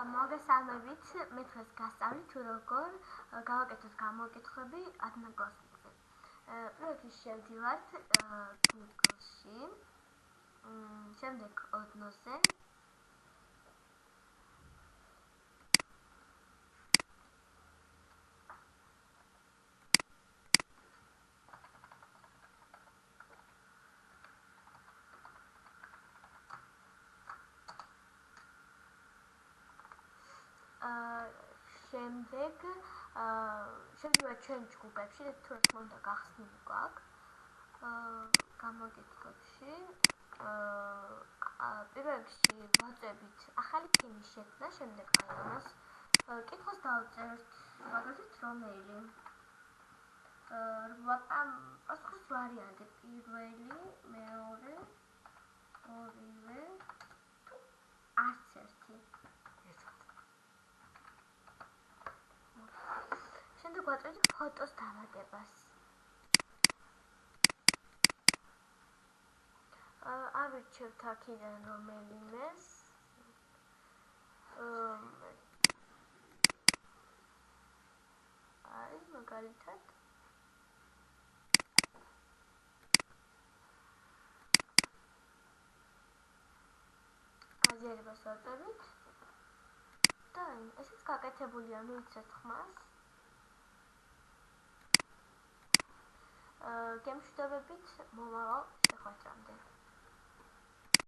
მოგესალმებით, მე დღეს გასწავლით თუ როგორ გავაკეთოთ გამოკითხვები Одноклассникზე. Პირველ რიგში შევდივართ Google-ში, შემდეგ ოდნოზე. შემდეგ შევდივართ ჩვენ ჯგუფებში, თუ რა თქმა უნდა გახსნილი გვაქვს გამოკითხვებში. პირველ რიგში ვაწვევით ახალი თემის შექმნა, შემდეგ ამას კითხვას დავწერთ, მაგალითად რომელი. პასუხის ვარიანტი პირველი, მეორე, ორივე, არც ერთი. შემდეგ ვაწვევთ ფოტოს დამატებას. ავირჩევთ აქედან რომელიმეს. არის მაგალითად აზიარებას ვაწვევით და ესეც გაკეთებულია, მივიცეთ ხმას. გემშვიდობებით მომავალ შეხვედრამდე.